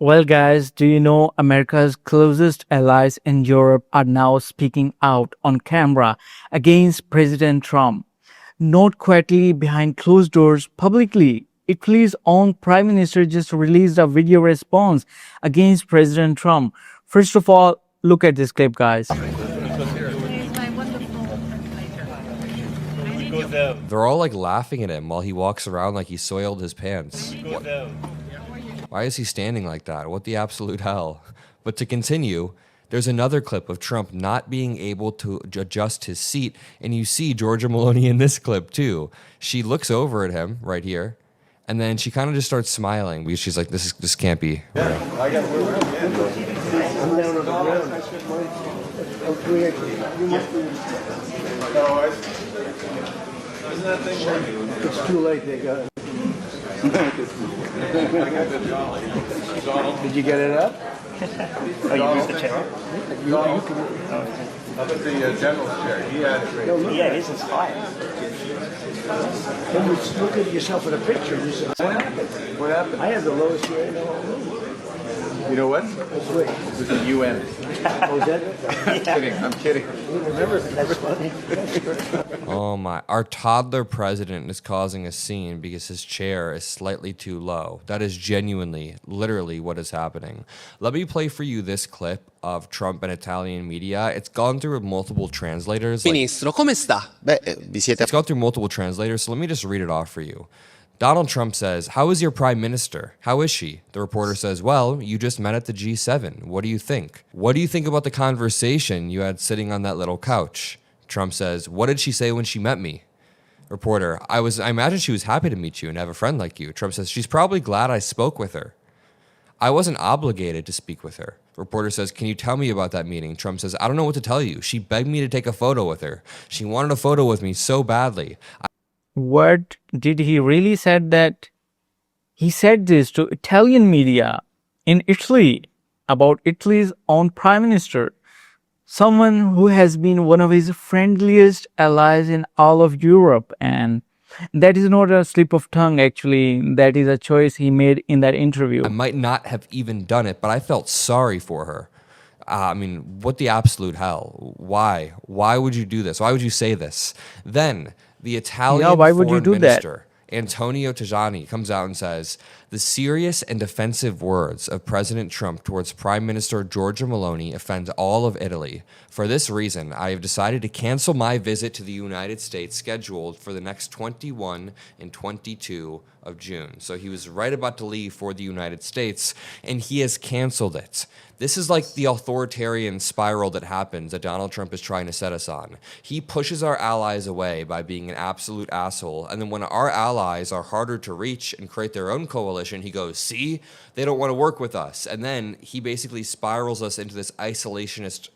Well, guys, do you know America's closest allies in Europe are now speaking out on camera against President Trump? Not quietly behind closed doors, publicly. Italy's own Prime Minister just released a video response against President Trump. First of all, look at this clip, guys. They're all like laughing at him while he walks around like he soiled his pants. Why is he standing like that? What the absolute hell? But to continue, there's another clip of Trump not being able to adjust his seat, and you see Giorgia Meloni in this clip too. She looks over at him right here, and then she kind of just starts smiling because she's like, this can't be real. It's too late, they got it. Did you get it up? Oh, you moved the chair? Up at the general's chair. He had Yeah, it is inspired. Then you look at yourself in a picture and you say, what happened? What happened? I have the lowest rate in the whole room. You know what? That's right. It was the UN. Oh, is that it? I'm kidding. Remember, that's funny. That's great. Oh my, our toddler president is causing a scene because his chair is slightly too low. That is genuinely, literally what is happening. Let me play for you this clip of Trump in Italian media. It's gone through multiple translators. Ministro, come sta? Beh, vi siete It's gone through multiple translators, so let me just read it off for you. Donald Trump says, "How is your prime minister? How is she?" The reporter says, "Well, you just met at the G7. What do you think? What do you think about the conversation you had sitting on that little couch?" Trump says, "What did she say when she met me?" Reporter, I imagine she was happy to meet you and have a friend like you." Trump says, "She's probably glad I spoke with her. I wasn't obligated to speak with her." Reporter says, "Can you tell me about that meeting?" Trump says, "I don't know what to tell you. She begged me to take a photo with her. She wanted a photo with me so badly. What did he really said that? He said this to Italian media in Italy about Italy's own prime minister, someone who has been one of his friendliest allies in all of Europe. And that is not a slip of tongue, actually. That is a choice he made in that interview. I might not have even done it, but I felt sorry for her. I mean, what the absolute hell? Why? Why would you do this? Why would you say this?" Then the Italian why would you foreign do that? minister, Antonio Tajani, comes out and says, "The serious and offensive words of President Trump towards Prime Minister Giorgia Meloni offend all of Italy. For this reason, I have decided to cancel my visit to the United States scheduled for the next 21 and 22 of June." So he was right about to leave for the United States, and he has canceled it. This is like the authoritarian spiral that happens that Donald Trump is trying to set us on. He pushes our allies away by being an absolute asshole, and then when our allies are harder to reach and create their own coalition, he goes, "See, they don't want to work with us." And then he basically spirals us into this isolationist,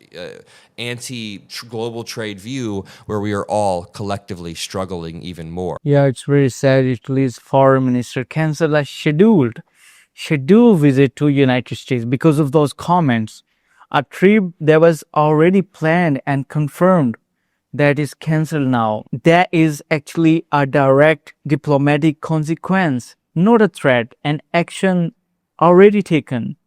anti-global trade view where we are all collectively struggling even more. Yeah, it's very sad. Italy's foreign minister canceled a scheduled visit to United States because of those comments. A trip that was already planned and confirmed that is canceled now. That is actually a direct diplomatic consequence, not a threat, an action already taken.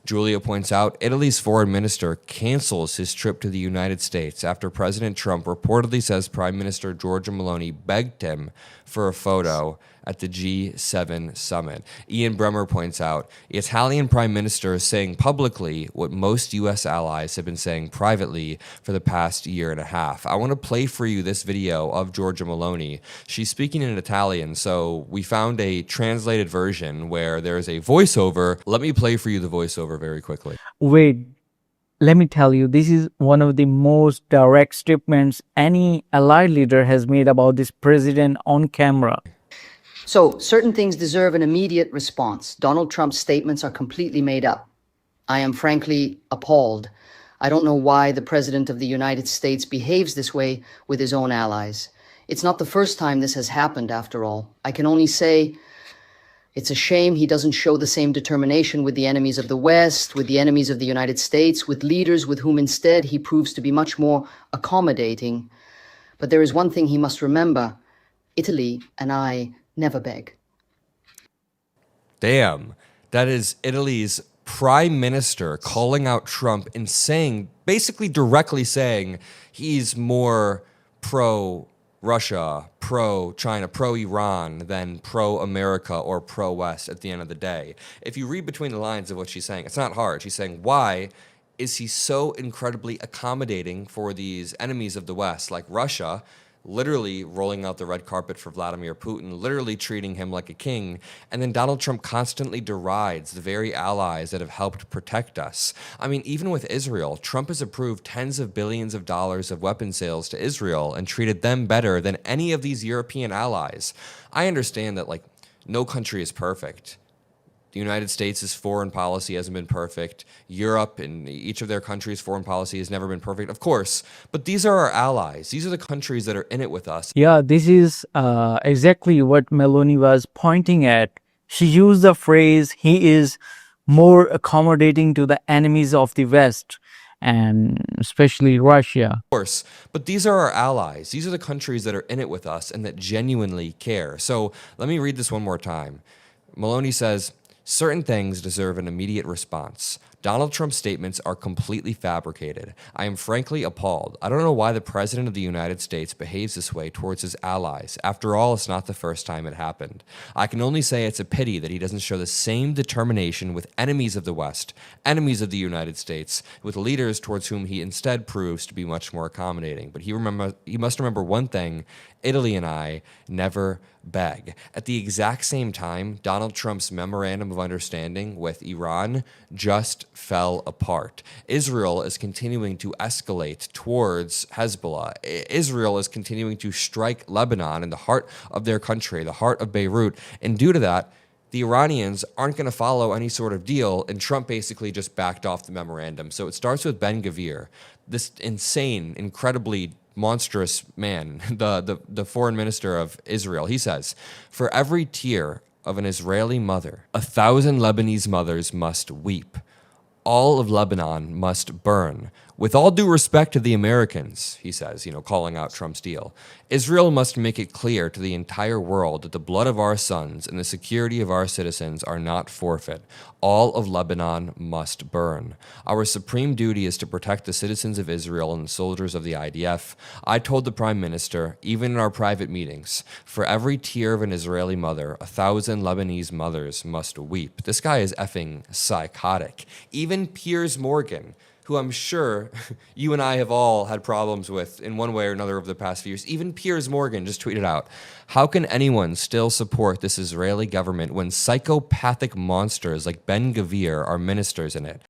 Julia points out Italy's foreign minister cancels his trip to the United States after President Trump reportedly says Prime Minister Giorgia Meloni begged him for a photo at the G7 summit. Ian Bremmer points out the Italian Prime Minister is saying publicly what most U.S. allies have been saying privately for the past year and a half. I want to play for you this video of Giorgia Meloni. She's speaking in Italian, so we found a translated version where there is a voiceover. Let me play for you the voiceover very quickly. Wait, let me tell you, this is one of the most direct statements any allied leader has made about this president on camera. So, certain things deserve an immediate response. Donald Trump's statements are completely made up. I am frankly appalled. I don't know why the President of the United States behaves this way with his own allies. It's not the first time this has happened, after all. I can only say it's a shame he doesn't show the same determination with the enemies of the West, with the enemies of the United States, with leaders with whom instead he proves to be much more accommodating. But there is one thing he must remember. Italy and I never beg. Damn. That is Italy's prime minister calling out Trump and saying, basically directly saying, he's more pro Russia, pro China, pro Iran than pro America or pro West at the end of the day. If you read between the lines of what she's saying, it's not hard. She's saying, why is he so incredibly accommodating for these enemies of the West, like Russia, literally rolling out the red carpet for Vladimir Putin, literally treating him like a king, and then Donald Trump constantly derides the very allies that have helped protect us. I mean, even with Israel, Trump has approved tens of billions of dollars of weapon sales to Israel and treated them better than any of these European allies. I understand that, like, no country is perfect. The United States' foreign policy hasn't been perfect. Europe and each of their countries' foreign policy has never been perfect, of course. But these are our allies. These are the countries that are in it with us. Yeah, this is exactly what Meloni was pointing at. She used the phrase, he is more accommodating to the enemies of the West, and especially Russia. Of course, but these are our allies. These are the countries that are in it with us and that genuinely care. So let me read this one more time. Meloni says, certain things deserve an immediate response. Donald Trump's statements are completely fabricated. I am frankly appalled. I don't know why the President of the United States behaves this way towards his allies. After all, it's not the first time it happened. I can only say it's a pity that he doesn't show the same determination with enemies of the West, enemies of the United States, with leaders towards whom he instead proves to be much more accommodating. But he must remember one thing: Italy and I never beg. At the exact same time, Donald Trump's memorandum of understanding with Iran just fell apart. Israel is continuing to escalate towards Hezbollah. Israel is continuing to strike Lebanon in the heart of their country, the heart of Beirut. And due to that, the Iranians aren't going to follow any sort of deal, and Trump basically just backed off the memorandum. So it starts with Ben-Gvir, this insane, incredibly monstrous man, the foreign minister of Israel. He says, for every tear of an Israeli mother, 1,000 Lebanese mothers must weep. All of Lebanon must burn. With all due respect to the Americans, he says, calling out Trump's deal, Israel must make it clear to the entire world that the blood of our sons and the security of our citizens are not forfeit. All of Lebanon must burn. Our supreme duty is to protect the citizens of Israel and the soldiers of the IDF. I told the Prime Minister, even in our private meetings, for every tear of an Israeli mother, 1,000 Lebanese mothers must weep. This guy is effing psychotic. Even Piers Morgan, who I'm sure you and I have all had problems with in one way or another over the past few years. Even Piers Morgan just tweeted out, how can anyone still support this Israeli government when psychopathic monsters like Ben-Gvir are ministers in it?